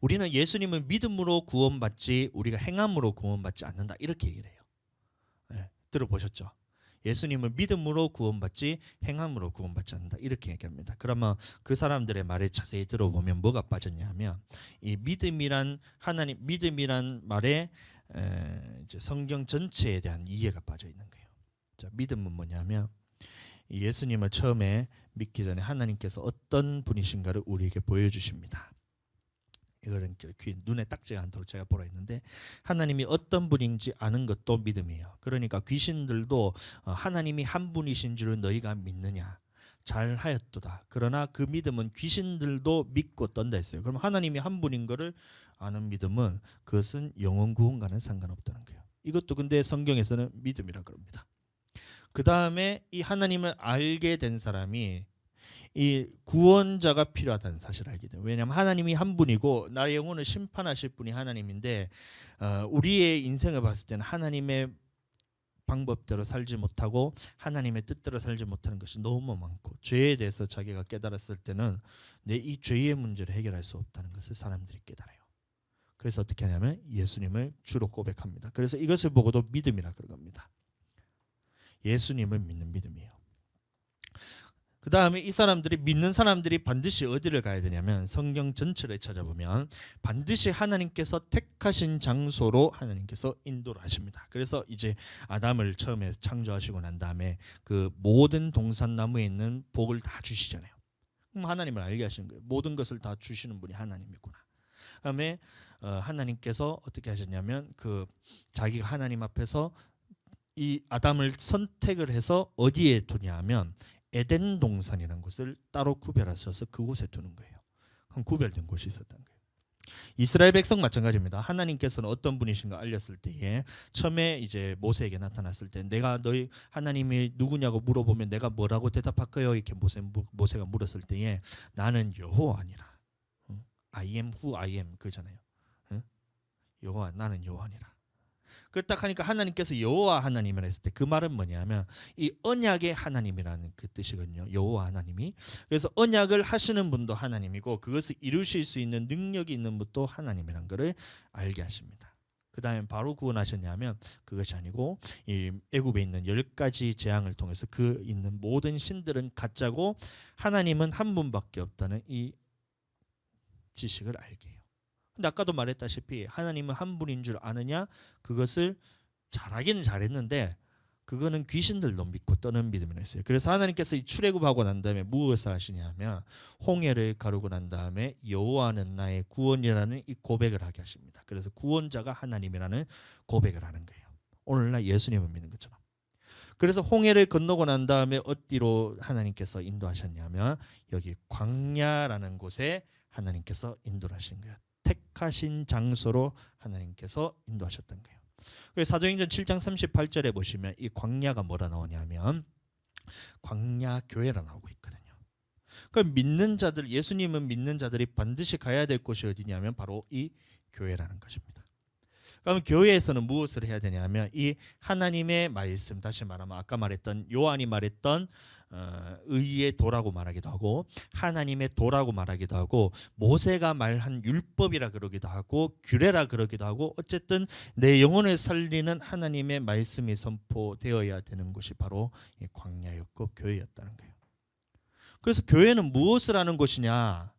S1: 우리는 예수님을 믿음으로 구원받지 우리가 행함으로 구원받지 않는다, 이렇게 얘기를 해요. 네, 들어보셨죠? 예수님을 믿음으로 구원받지 행함으로 구원받지 않는다, 이렇게 얘기합니다. 그러면 그 사람들의 말을 자세히 들어보면 뭐가 빠졌냐면, 이 믿음이란 말에 이제 성경 전체에 대한 이해가 빠져 있는 거예요. 자, 믿음은 뭐냐면, 예수님을 처음에 믿기 전에 하나님께서 어떤 분이신가를 우리에게 보여주십니다. 이거는 눈에 딱지가 않도록 제가 보라 했는데, 하나님이 어떤 분인지 아는 것도 믿음이에요. 그러니까 귀신들도 하나님이 한 분이신 줄을 너희가 믿느냐, 잘하였도다. 그러나 그 믿음은 귀신들도 믿고 떤다 했어요. 그럼 하나님이 한 분인 것을 아는 믿음은, 그것은 영혼 구원과는 상관없다는 거예요. 이것도 근데 성경에서는 믿음이라 그럽니다. 그 다음에 이 하나님을 알게 된 사람이 이 구원자가 필요하다는 사실을 알게 돼요. 왜냐하면 하나님이 한 분이고 나의 영혼을 심판하실 분이 하나님인데, 우리의 인생을 봤을 때는 하나님의 방법대로 살지 못하고 하나님의 뜻대로 살지 못하는 것이 너무 많고, 죄에 대해서 자기가 깨달았을 때는 내 이 죄의 문제를 해결할 수 없다는 것을 사람들이 깨달아요. 그래서 어떻게 하냐면 예수님을 주로 고백합니다. 그래서 이것을 보고도 믿음이라 그런 겁니다. 예수님을 믿는 믿음이에요. 그 다음에 이 사람들이, 믿는 사람들이 반드시 어디를 가야 되냐면, 성경 전체를 찾아보면 반드시 하나님께서 택하신 장소로 하나님께서 인도를 하십니다. 그래서 이제 아담을 처음에 창조하시고 난 다음에 그 모든 동산나무에 있는 복을 다 주시잖아요. 그럼 하나님을 알게 하시는 거예요. 모든 것을 다 주시는 분이 하나님이구나. 그다음에 하나님께서 어떻게 하셨냐면, 그 자기가 하나님 앞에서 이 아담을 선택을 해서 어디에 두냐면 에덴 동산이라는 곳을 따로 구별하셔서 그곳에 두는 거예요. 그럼 구별된 곳이 있었던 거예요. 이스라엘 백성 마찬가지입니다. 하나님께서는 어떤 분이신가 알렸을 때에, 처음에 이제 모세에게 나타났을 때 내가 너희 하나님이 누구냐고 물어보면 내가 뭐라고 대답할까요? 이렇게 모세가 물었을 때에 나는 여호와니라. I am who I am 그잖아요. 여호와, 나는 여호와니라. 그 딱 하니까 하나님께서 여호와 하나님이라 했을 때 그 말은 뭐냐면 이 언약의 하나님이라는 그 뜻이거든요. 여호와 하나님이. 그래서 언약을 하시는 분도 하나님이고 그것을 이루실 수 있는 능력이 있는 분도 하나님이라는 것을 알게 하십니다. 그 다음에 바로 구원하셨냐면 그것이 아니고 이 애굽에 있는 10가지 재앙을 통해서 그 있는 모든 신들은 가짜고 하나님은 한 분밖에 없다는 이 지식을 알게 해요. 근데 아까도 말했다시피 하나님은 한 분인 줄 아느냐? 그것을 잘하기는 잘했는데 그거는 귀신들도 믿고 떠는 믿음이라 했어요. 그래서 하나님께서 이 출애굽하고 난 다음에 무엇을 하시냐면 홍해를 가르고 난 다음에 여호와는 나의 구원이라는 이 고백을 하게 하십니다. 그래서 구원자가 하나님이라는 고백을 하는 거예요. 오늘날 예수님을 믿는 것처럼. 그래서 홍해를 건너고 난 다음에 어디로 하나님께서 인도하셨냐면 여기 광야라는 곳에 하나님께서 인도를 하신 거예요. 택하신 장소로 하나님께서 인도하셨던 거예요. 사도행전 7장 38절에 보시면 이 광야가 뭐라 나오냐면 광야 교회라 나오고 있거든요. 그 믿는 자들, 예수님은 믿는 자들이 반드시 가야 될 곳이 어디냐면 바로 이 교회라는 것입니다. 그럼 교회에서는 무엇을 해야 되냐면 이 하나님의 말씀, 다시 말하면 아까 말했던 요한이 말했던 의의 도라고 말하기도 하고 하나님의 도라고 말하기도 하고 모세가 말한 율법이라 그러기도 하고 규례라 그러기도 하고 어쨌든 내 영혼을 살리는 하나님의 말씀이 선포되어야 되는 곳이 바로 이 광야였고 교회였다는 거예요. 그래서 교회는 무엇을 하는 곳이냐?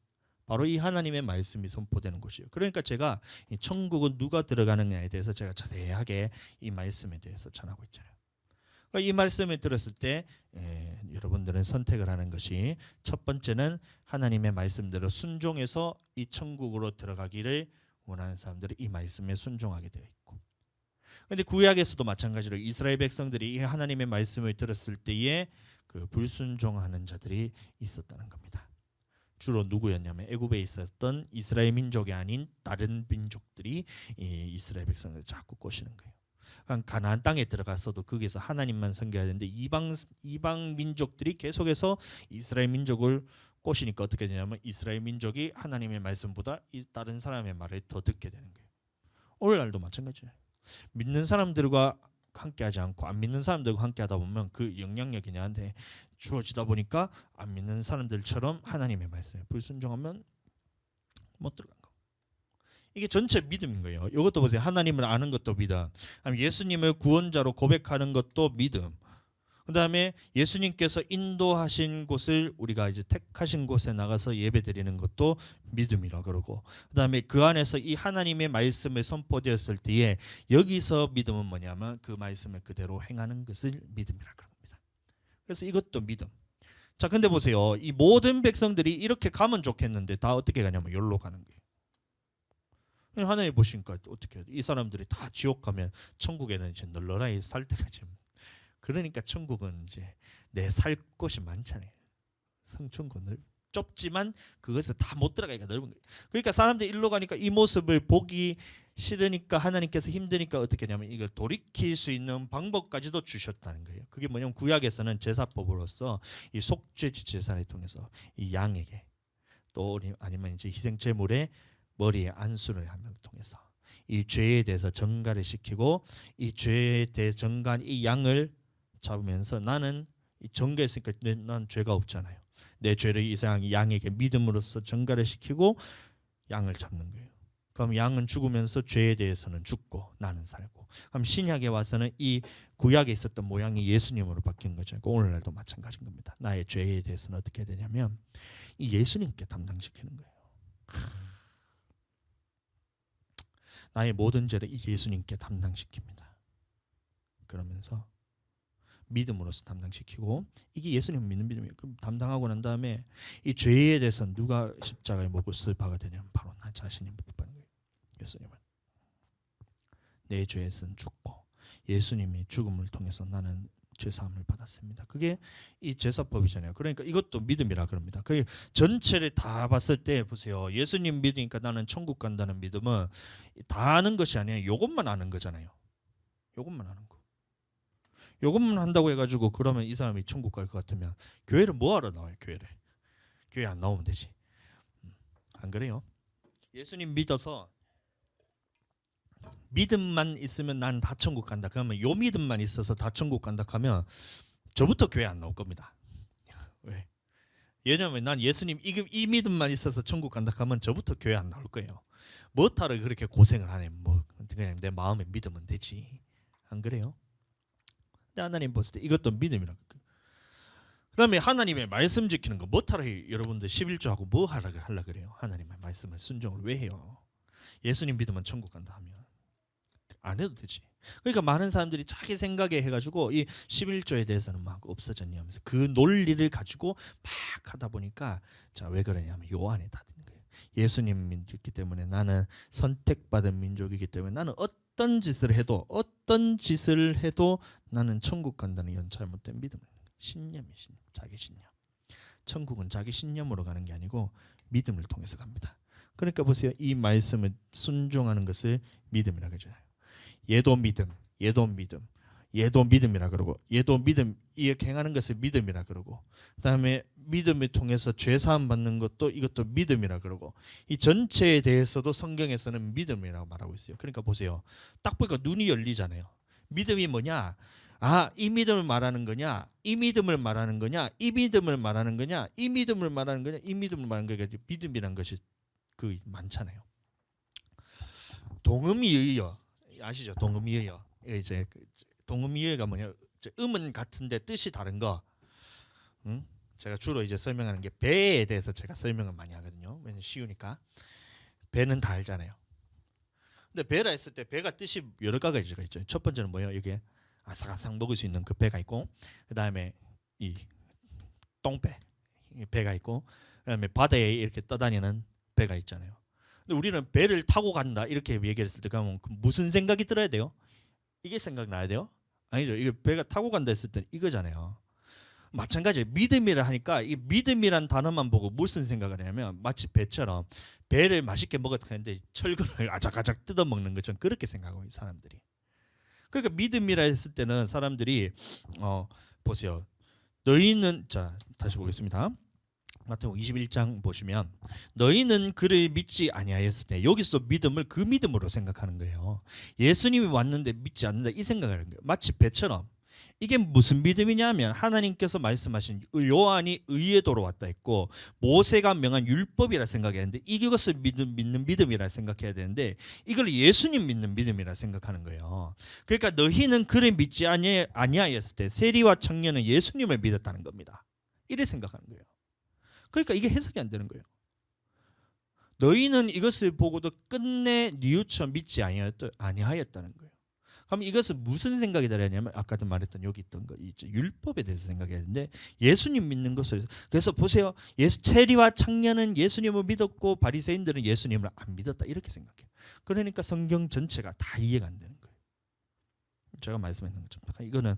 S1: 바로 이 하나님의 말씀이 선포되는 곳이에요. 그러니까 제가 이 천국은 누가 들어가느냐에 대해서 제가 자세하게 이 말씀에 대해서 전하고 있잖아요. 그러니까 이 말씀을 들었을 때 여러분들은 선택을 하는 것이 첫 번째는 하나님의 말씀대로 순종해서 이 천국으로 들어가기를 원하는 사람들이 이 말씀에 순종하게 되어 있고, 그런데 구약에서도 마찬가지로 이스라엘 백성들이 이 하나님의 말씀을 들었을 때에 그 불순종하는 자들이 있었다는 겁니다. 주로 누구였냐면 애굽에 있었던 이스라엘 민족이 아닌 다른 민족들이 이 이스라엘 백성을 자꾸 꼬시는 거예요. 가나안 땅에 들어갔어도 거기서 하나님만 섬겨야 되는데 이방 민족들이 계속해서 이스라엘 민족을 꼬시니까 어떻게 되냐면 이스라엘 민족이 하나님의 말씀보다 이 다른 사람의 말을 더 듣게 되는 거예요. 오늘날도 마찬가지예요. 믿는 사람들과 함께하지 않고 안 믿는 사람들과 함께하다 보면 그 영향력이 나한테 주어지다 보니까 안 믿는 사람들처럼 하나님의 말씀에 불순종하면 못 들어간 거. 이게 전체 믿음인 거예요. 이것도 보세요. 하나님을 아는 것도 믿음, 예수님을 구원자로 고백하는 것도 믿음, 그 다음에 예수님께서 인도하신 곳을 우리가 이제 택하신 곳에 나가서 예배드리는 것도 믿음이라 그러고, 그 다음에 그 안에서 이 하나님의 말씀을 선포되었을 때에 여기서 믿음은 뭐냐면 그 말씀을 그대로 행하는 것을 믿음이라 그럽니다. 그래서 이것도 믿음. 자, 근데 보세요. 이 모든 백성들이 이렇게 가면 좋겠는데 다 어떻게 가냐면 여기로 가는 거예요. 하나님 보시니까 어떻게 해요? 이 사람들이 다 지옥 가면 천국에는 이제 널널하게 살 때가 지금. 그러니까 천국은 이제 내 살 곳이 많잖아요. 성천국은 좁지만 그것을 다 못 들어가니까 넓은 거예요. 그러니까 사람들이 일로 가니까 이 모습을 보기 싫으니까 하나님께서 힘드니까 어떻게 하냐면 이걸 돌이킬 수 있는 방법까지도 주셨다는 거예요. 그게 뭐냐면 구약에서는 제사법으로서 이 속죄지 제사를 통해서 이 양에게 또 아니면 이제 희생 제물의 머리에 안수를 하는 통해서 이 죄에 대해서 전가를 시키고 이 죄에 대해 전가한 이 양을 잡으면서 나는 전가했으니까 난 죄가 없잖아요. 내 죄를 이 양에게 믿음으로써 전가를 시키고 양을 잡는 거예요. 그럼 양은 죽으면서 죄에 대해서는 죽고 나는 살고. 그럼 신약에 와서는 이 구약에 있었던 모양이 예수님으로 바뀐 거죠. 오늘날도 마찬가지인 겁니다. 나의 죄에 대해서는 어떻게 되냐면 이 예수님께 담당시키는 거예요. 나의 모든 죄를 이 예수님께 담당시킵니다. 그러면서 믿음으로서 담당시키고, 이게 예수님 믿는 믿음이에요. 그럼 담당하고 난 다음에 이 죄에 대해서 누가 십자가에 못을 박아야 되냐면 바로 나 자신이 못 박는 거예요. 예수님은 내 죄에서는 죽고 예수님이 죽음을 통해서 나는 죄사함을 받았습니다. 그게 이 제사법이잖아요. 그러니까 이것도 믿음이라 그럽니다. 그 전체를 다 봤을 때 보세요. 예수님 믿으니까 나는 천국 간다는 믿음은 다 아는 것이 아니에요. 이것만 아는 거잖아요. 이것만 아는 거. 요것만 한다고 해가지고 그러면 이 사람이 천국 갈 것 같으면 교회를 뭐하러 나와요? 교회 안 나오면 되지. 안 그래요? 예수님 믿어서 믿음만 있으면 난 다 천국 간다. 그러면 요 믿음만 있어서 다 천국 간다 하면 저부터 교회 안 나올 겁니다. 왜? 왜냐하면 난 예수님 이 믿음만 있어서 천국 간다 하면 저부터 교회 안 나올 거예요. 뭐하러 그렇게 고생을 하네. 뭐 그냥 내 마음에 믿으면 되지. 안 그래요? 하나님 봤을 때 이것도 믿음이라고. 그 다음에 하나님의 말씀 지키는 거 못하라. 여러분들 11조하고 뭐 하라 그래요? 하나님의 말씀을 순종을 왜 해요? 예수님 믿으면 천국 간다 하면 안 해도 되지. 그러니까 많은 사람들이 자기 생각에 해가지고 이 11조에 대해서는 막 없어졌냐 하면서 그 논리를 가지고 막 하다 보니까 자, 왜 그러냐면 요 안에 다 있는 거예요. 예수님 믿기 때문에 나는 선택받은 민족이기 때문에 나는 어떤 짓을 해도 나는 천국 간다는 이런 잘못된 믿음. 신념이 신념, 자기 신념. 천국은 자기 신념으로 가는 게 아니고 믿음을 통해서 갑니다. 그러니까 보세요. 이 말씀을 순종하는 것을 믿음이라고 해줘요. 얘도 믿음, 얘도 믿음, 얘도 믿음이라 그러고, 얘도 믿음, 이렇게 행하는 것을 믿음이라 그러고, 그다음에 믿음을 통해서 죄 사함 받는 것도 이것도 믿음이라 그러고, 이 전체에 대해서도 성경에서는 믿음이라고 말하고 있어요. 그러니까 보세요. 딱 보니까 눈이 열리잖아요. 믿음이 뭐냐? 아, 이 믿음을 말하는 거냐? 이 믿음을 말하는 거냐? 이 믿음을 말하는 거냐? 이 믿음을 말하는 거냐? 이 믿음을 말하는 거냐? 믿음이란 것이 그 많잖아요. 동음이의어 아시죠? 동음이의어. 이제 동음이의어가 뭐냐? 음은 같은데 뜻이 다른 거. 제가 주로 이제 설명하는 게 배에 대해서 제가 설명을 많이 하거든요. 왜냐면 쉬우니까. 배는 다 알잖아요. 근데 배라 했을 때 배가 뜻이 여러 가지가 있죠. 첫 번째는 뭐예요? 이게 아삭아삭 먹을 수 있는 그 배가 있고, 그 다음에 이 똥배 배가 있고, 그다음에 바다에 이렇게 떠다니는 배가 있잖아요. 근데 우리는 배를 타고 간다 이렇게 얘기했을 때 그러면 무슨 생각이 들어야 돼요? 이게 생각나야 돼요? 아니죠. 이게 배가 타고 간다 했을 때 이거잖아요. 마찬가지예요. 믿음이라 하니까 이 믿음이란 단어만 보고 무슨 생각을 하냐면 마치 배처럼 배를 맛있게 먹었다 했는데 철근을 아작아작 뜯어먹는 것처럼 그렇게 생각하고 이 사람들이. 그러니까 믿음이라 했을 때는 사람들이 보세요. 너희는 자 다시 보겠습니다. 마태복음 21장 보시면 너희는 그를 믿지 아니하였을 때 여기서 믿음을 그 믿음으로 생각하는 거예요. 예수님이 왔는데 믿지 않는다 이 생각을 하는 거예요. 마치 배처럼. 이게 무슨 믿음이냐면 하나님께서 말씀하신 요한이 의의 도로 왔다 했고 모세가 명한 율법이라 생각했는데 이것을 믿는 믿음이라 생각해야 되는데 이걸 예수님 믿는 믿음이라 생각하는 거예요. 그러니까 너희는 그를 믿지 아니하였을 때 세리와 청년은 예수님을 믿었다는 겁니다. 이래 생각하는 거예요. 그러니까 이게 해석이 안 되는 거예요. 너희는 이것을 보고도 끝내 뉘우쳐 믿지 아니하였다는 거예요. 그럼 이것은 무슨 생각이 들었냐면 아까도 말했던 여기 있던 거 있죠. 율법에 대해서 생각했는데 예수님 믿는 것을 그래서 보세요. 세리와 청년은 예수님을 믿었고 바리새인들은 예수님을 안 믿었다 이렇게 생각해요. 그러니까 성경 전체가 다 이해가 안 되는 거예요. 제가 말씀했던 것처럼 이거는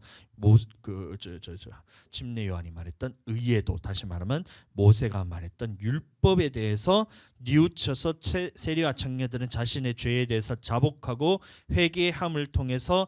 S1: 침례 요한이 말했던 의에도 다시 말하면 모세가 말했던 율법에 대해서 뉘우쳐서 세리와 청년들은 자신의 죄에 대해서 자복하고 회개함을 통해서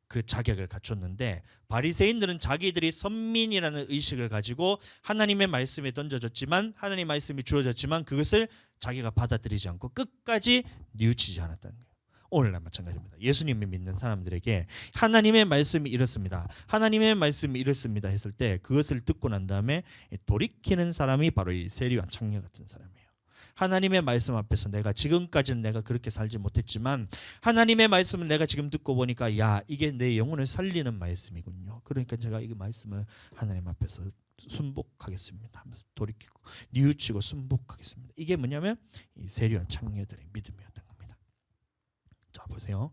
S1: 그 자격을 갖췄는데 바리새인들은 자기들이 선민이라는 의식을 가지고 하나님의 말씀에 던져졌지만 하나님의 말씀이 주어졌지만 그것을 자기가 받아들이지 않고 끝까지 뉘우치지 않았다는 거예요. 오늘날 마찬가지입니다. 예수님을 믿는 사람들에게 하나님의 말씀이 이렇습니다. 하나님의 말씀이 이렇습니다 했을 때 그것을 듣고 난 다음에 돌이키는 사람이 바로 이 세리와 청년 같은 사람이에요. 하나님의 말씀 앞에서 내가 지금까지는 내가 그렇게 살지 못했지만 하나님의 말씀을 내가 지금 듣고 보니까 야 이게 내 영혼을 살리는 말씀이군요. 그러니까 제가 이 말씀을 하나님 앞에서 순복하겠습니다 하면서 돌이키고 뉘우치고 순복하겠습니다. 이게 뭐냐면 이 세리와 청년들의 믿음이었던 겁니다. 자 보세요.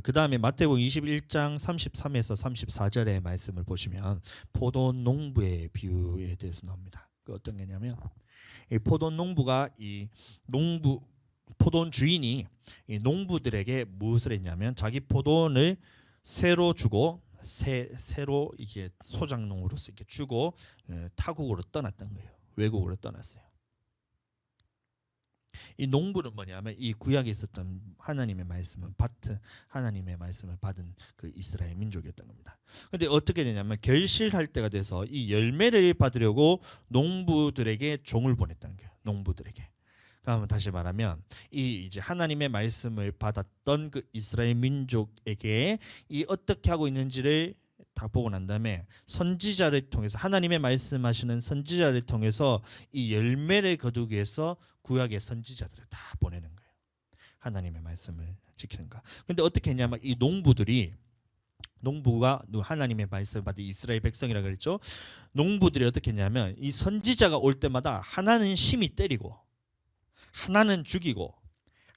S1: 그 다음에 마태복음 21장 33에서 34절의 말씀을 보시면 포도 농부의 비유에 대해서 나옵니다. 그 어떤 게냐면 이 포도 농부가 이 포도 주인이 이 농부들에게 무엇을 했냐면 자기 포도원을 새로 주고 새로 이게 소작농으로서 이렇게 주고 타국으로 떠났던 거예요. 외국으로 떠났어요. 이 농부는 뭐냐면 이 구약에 있었던 하나님의 말씀을 받은 그 이스라엘 민족이었던 겁니다. 그런데 어떻게 되냐면 결실할 때가 돼서 이 열매를 받으려고 농부들에게 종을 보냈다는 거예요. 농부들에게. 그러면 다시 말하면 이 이제 하나님의 말씀을 받았던 그 이스라엘 민족에게 이 어떻게 하고 있는지를 다 보고 난 다음에 선지자를 통해서 하나님의 말씀하시는 선지자를 통해서 이 열매를 거두기 위해서 구약의 선지자들을 다 보내는 거예요. 하나님의 말씀을 지키는가. 근데 어떻게 했냐면 이 농부가 하나님의 말씀을 받은 이스라엘 백성이라고 그랬죠. 농부들이 어떻게 했냐면 이 선지자가 올 때마다 하나는 심히 때리고 하나는 죽이고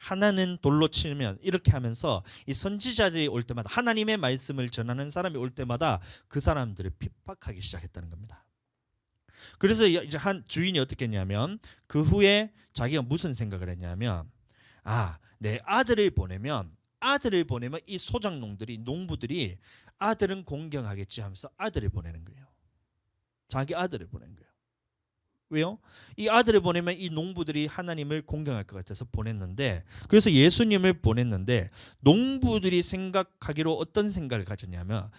S1: 하나는 돌로 치면 이렇게 하면서 이 선지자들이 올 때마다 하나님의 말씀을 전하는 사람이 올 때마다 그 사람들을 핍박하기 시작했다는 겁니다. 그래서 이제 한 주인이 어떻게 했냐면 그 후에 자기가 무슨 생각을 했냐면 내 아들을 보내면 이 소작농들이 농부들이 아들은 공경하겠지 하면서 아들을 보내는 거예요. 자기 아들을 보낸 거예요. 왜요? 이 아들을 보내면 이 농부들이 하나님을 공경할 것 같아서 보냈는데, 그래서 예수님을 보냈는데 농부들이 생각하기로 어떤 생각을 가졌냐면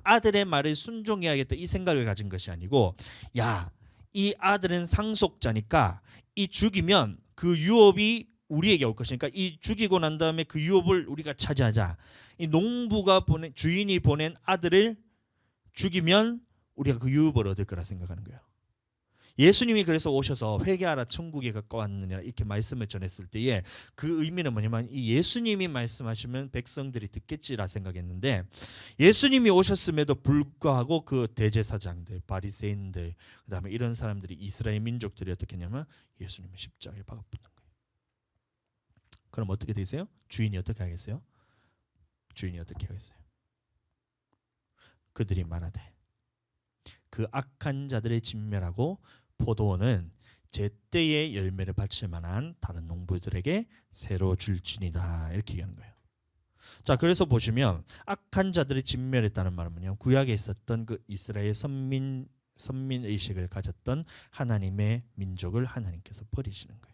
S1: 아들의 말을 순종해야겠다 이 생각을 가진 것이 아니고 이 아들은 상속자니까 이 죽이면 그 유업이 우리에게 올 것이니까 이 죽이고 난 다음에 그 유업을 우리가 차지하자. 이 농부가 주인이 보낸 아들을 죽이면 우리가 그 유업을 얻을 거라 생각하는 거예요. 예수님이 그래서 오셔서 회개하라 천국에 가까웠느냐 이렇게 말씀을 전했을 때에 그 의미는 뭐냐면 이 예수님이 말씀하시면 백성들이 듣겠지라 생각했는데, 예수님이 오셨음에도 불구하고 그 대제사장들, 바리새인들, 그다음에 이런 사람들이 이스라엘 민족들이 어떻게 했냐면 예수님을 십자가에 박아 붙는 거예요. 그럼 어떻게 되세요? 주인이 어떻게 하겠어요? 주인이 어떻게 하겠어요? 그들이 말하되 그 악한 자들을 진멸하고 포도원은 제때의 열매를 바칠 만한 다른 농부들에게 새로 줄지니라 이렇게 얘기하는 거예요. 자, 그래서 보시면 악한 자들을 진멸했다는 말은 뭐냐면 구약에 있었던 그 이스라엘 선민 의식을 가졌던 하나님의 민족을 하나님께서 버리시는 거예요.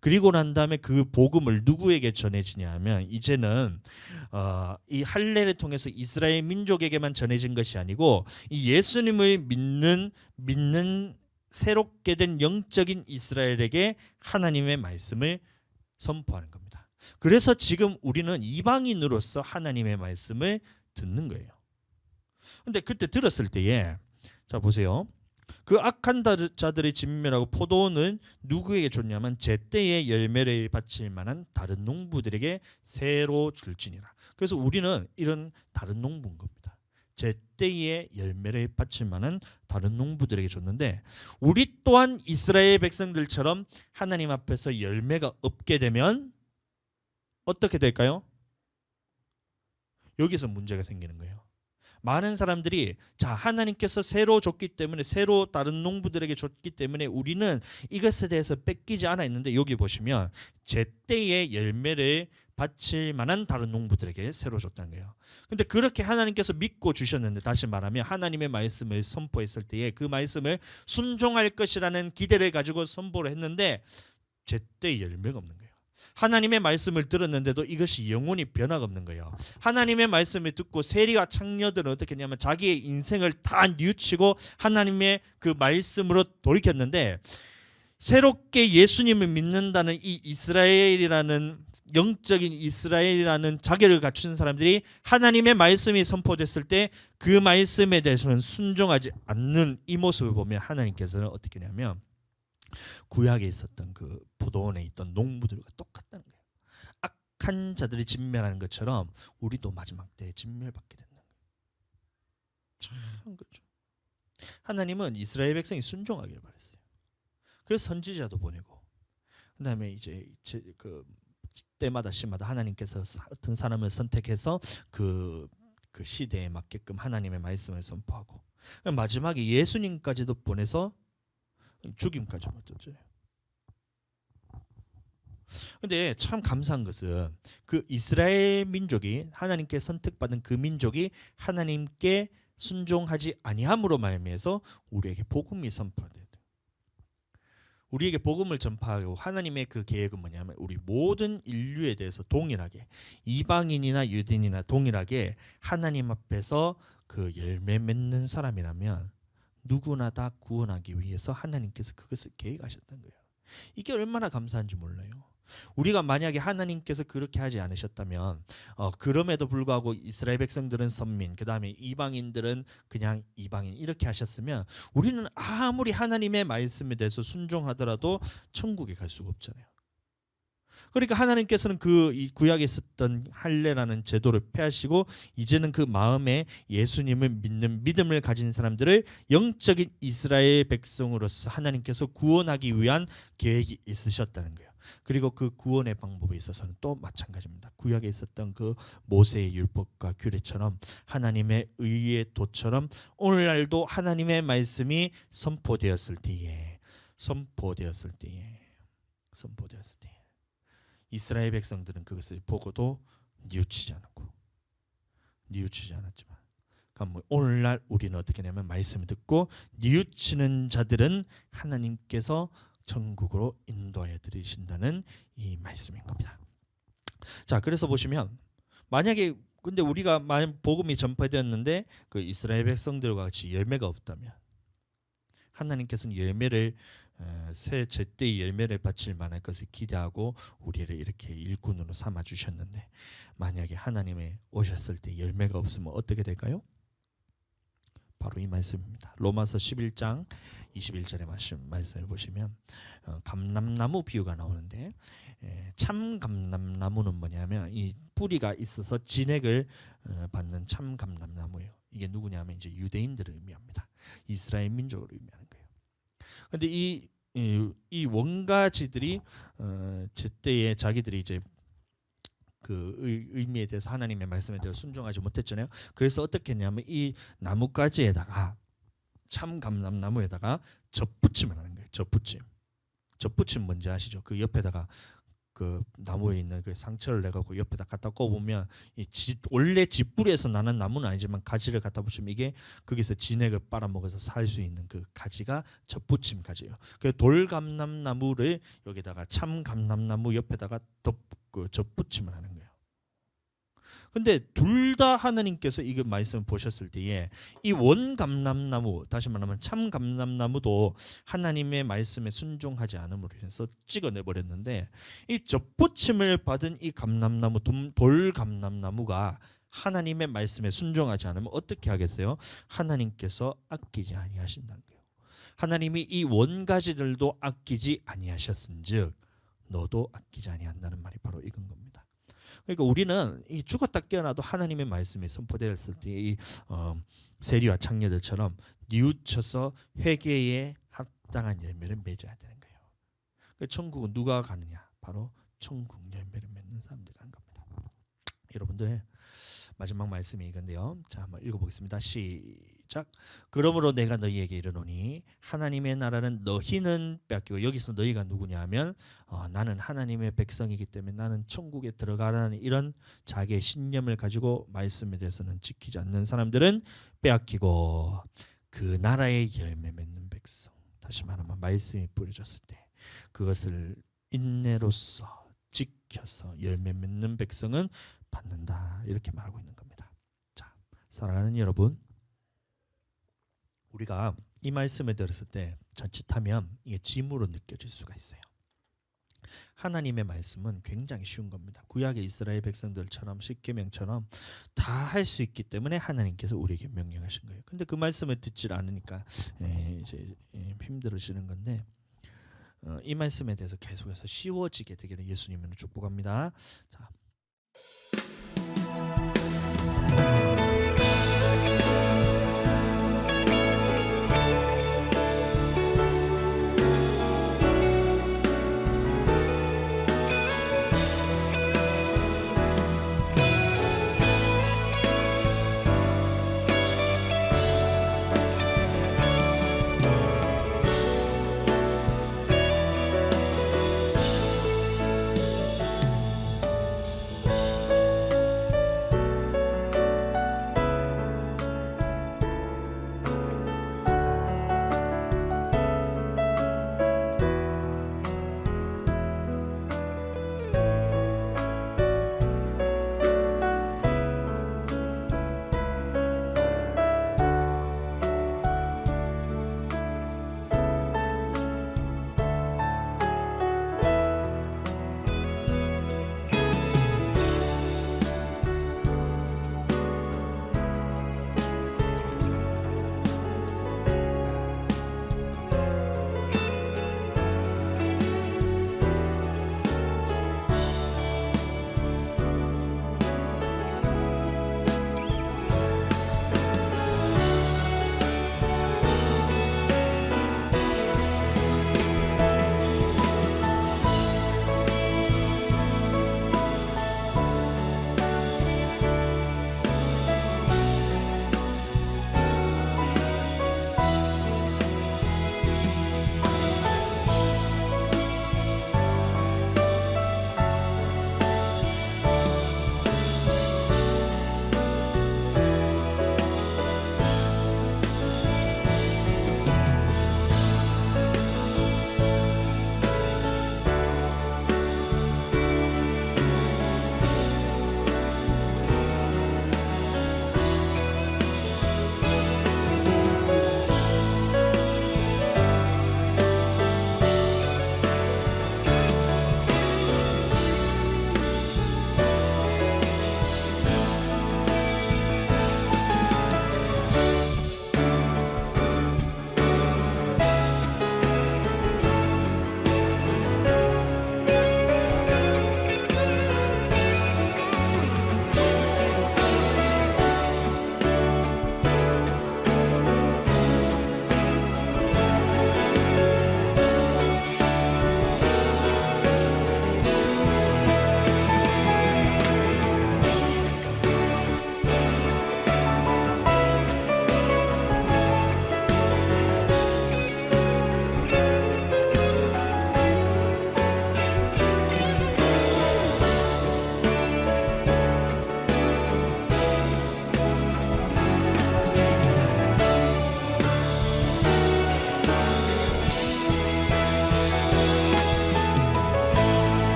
S1: 그리고 난 다음에 그 복음을 누구에게 전해지냐 하면 이제는 이 할례를 통해서 이스라엘 민족에게만 전해진 것이 아니고 이 예수님을 믿는 새롭게 된 영적인 이스라엘에게 하나님의 말씀을 선포하는 겁니다. 그래서 지금 우리는 이방인으로서 하나님의 말씀을 듣는 거예요. 근데 그때 들었을 때에 자 보세요. 그 악한 자들의 진멸하고 포도원은 누구에게 줬냐면 제때의 열매를 바칠 만한 다른 농부들에게 새로 줄지니라. 그래서 우리는 이런 다른 농부인 겁니다. 제때의 열매를 바칠 만한 다른 농부들에게 줬는데, 우리 또한 이스라엘 백성들처럼 하나님 앞에서 열매가 없게 되면 어떻게 될까요? 여기서 문제가 생기는 거예요. 많은 사람들이 하나님께서 새로 줬기 때문에, 새로 다른 농부들에게 줬기 때문에 우리는 이것에 대해서 뺏기지 않아 있는데, 여기 보시면 제때의 열매를 바칠 만한 다른 농부들에게 새로 줬다는 거예요. 근데 그렇게 하나님께서 믿고 주셨는데, 다시 말하면 하나님의 말씀을 선포했을 때에 그 말씀을 순종할 것이라는 기대를 가지고 선포를 했는데 제때의 열매가 없는 거예요. 하나님의 말씀을 들었는데도 이것이 영원히 변화가 없는 거예요. 하나님의 말씀을 듣고 세리와 창녀들은 어떻게 했냐면 자기의 인생을 다 뉘우치고 하나님의 그 말씀으로 돌이켰는데, 새롭게 예수님을 믿는다는 이 이스라엘이라는 영적인 이스라엘이라는 자격을 갖춘 사람들이 하나님의 말씀이 선포됐을 때 그 말씀에 대해서는 순종하지 않는 이 모습을 보면 하나님께서는 어떻게 하냐면 구약에 있었던 그 포도원에 있던 농부들과 똑같다는 거예요. 악한 자들이 진멸하는 것처럼 우리도 마지막 때에 진멸받게 된다는 거예요. 참 그렇죠. 하나님은 이스라엘 백성이 순종하기를 바랬어요. 그래서 선지자도 보내고, 그다음에 이제 그 때마다 시마다 하나님께서 어떤 사람을 선택해서 그 시대에 맞게끔 하나님의 말씀을 선포하고, 마지막에 예수님까지도 보내서 죽임까지 맞췄죠. 근데 참 감사한 것은 그 이스라엘 민족이, 하나님께 선택받은 그 민족이 하나님께 순종하지 아니함으로 말미암아서 우리에게 복음이 선포돼요. 우리에게 복음을 전파하고 하나님의 그 계획은 뭐냐면 우리 모든 인류에 대해서 동일하게, 이방인이나 유대인이나 동일하게 하나님 앞에서 그 열매 맺는 사람이라면 누구나 다 구원하기 위해서 하나님께서 그것을 계획하셨던 거예요. 이게 얼마나 감사한지 몰라요. 우리가 만약에 하나님께서 그렇게 하지 않으셨다면 그럼에도 불구하고 이스라엘 백성들은 선민, 그 다음에 이방인들은 그냥 이방인 이렇게 하셨으면 우리는 아무리 하나님의 말씀에 대해서 순종하더라도 천국에 갈 수가 없잖아요. 그러니까 하나님께서는 이 구약에 있었던 할례라는 제도를 폐하시고 이제는 그 마음에 예수님을 믿는 믿음을 가진 사람들을 영적인 이스라엘 백성으로서 하나님께서 구원하기 위한 계획이 있으셨다는 거예요. 그리고 그 구원의 방법에 있어서는 또 마찬가지입니다. 구약에 있었던 그 모세의 율법과 규례처럼 하나님의 의의 도처럼 오늘날도 하나님의 말씀이 선포되었을 때에 이스라엘 백성들은 그것을 보고도 뉘우치지 않았지만 그러니까 오늘날 우리는 어떻게 하냐면 말씀을 듣고 뉘우치는 자들은 하나님께서 천국으로 인도하여 드리신다는 이 말씀인 겁니다. 자, 그래서 보시면 만약에 근데 우리가 복음이 전파되었는데 그 이스라엘 백성들과 같이 열매가 없다면 하나님께서는 열매를 새 제때의 열매를 바칠 만한 것을 기대하고 우리를 이렇게 일꾼으로 삼아 주셨는데 만약에 하나님의 오셨을 때 열매가 없으면 어떻게 될까요? 바로 이 말씀입니다. 로마서 11장 21절의 말씀을 보시면 감람나무 비유가 나오는데 참 감람나무는 뭐냐면 이 뿌리가 있어서 진액을 받는 참 감람나무예요. 이게 누구냐면 이제 유대인들을 의미합니다. 이스라엘 민족을 의미하는 거예요. 그런데 이 원가지들이 제때에 자기들이 이제 그 의미에 대해서 하나님의 말씀에 대해서 순종하지 못했잖아요. 그래서 어떻게 했냐면 이 나뭇가지에다가 참 감람나무에다가 젖붙임을 하는 거예요. 젖붙임 뭔지 아시죠? 그 옆에다가 그 나무에 있는 그 상처를 내갖고 옆에다 갖다 꼽으면 원래 쥐뿌리에서 나는 나무는 아니지만 가지를 갖다 붙이면 이게 거기서 진액을 빨아먹어서 살 수 있는 그 가지가 젖붙임 가지예요. 그 돌감람나무를 여기다가 참 감람나무 옆에다가 젖붙임을 하는 거예요. 근데 둘 다 하나님께서 이거 말씀 보셨을 때에 이 원감람나무 다시 말하면 참 감람나무도 하나님의 말씀에 순종하지 않음으로 인해서 찍어내 버렸는데 이 젖붙임을 받은 이 감람나무 돌감람나무가 하나님의 말씀에 순종하지 않으면 어떻게 하겠어요? 하나님께서 아끼지 아니하신다는 거예요. 하나님이 이 원가지들도 아끼지 아니하셨은즉 너도 아끼지 아니한다는 말이 바로 이건 겁니다. 그러니까 우리는 이 죽었다 깨어나도 하나님의 말씀이 선포되었을 때 이 세리와 창녀들처럼 뉘우쳐서 회개에 합당한 열매를 맺어야 되는 거예요. 천국은 누가 가느냐? 바로 천국 열매를 맺는 사람들이 가는 겁니다. 여러분들 마지막 말씀이 이건데요. 자, 한번 읽어보겠습니다. 시작. 그러므로 내가 너희에게 이르노니 하나님의 나라는 너희는 빼앗기고 여기서 너희가 누구냐면 나는 하나님의 백성이기 때문에 나는 천국에 들어가라는 이런 자기의 신념을 가지고 말씀에 대해서는 지키지 않는 사람들은 빼앗기고 그 나라의 열매 맺는 백성 다시 말하면 말씀이 뿌려졌을 때 그것을 인내로서 지켜서 열매 맺는 백성은 받는다 이렇게 말하고 있는 겁니다. 자, 사랑하는 여러분, 우리가 이 말씀을 들었을 때 자칫하면 이게 짐으로 느껴질 수가 있어요. 하나님의 말씀은 굉장히 쉬운 겁니다. 구약의 이스라엘 백성들처럼 십계명처럼 다 할 수 있기 때문에 하나님께서 우리에게 명령하신 거예요. 근데 그 말씀을 듣질 않으니까 이제 힘들으시는 건데 이 말씀에 대해서 계속해서 쉬워지게 되기를 예수님은 축복합니다. 자,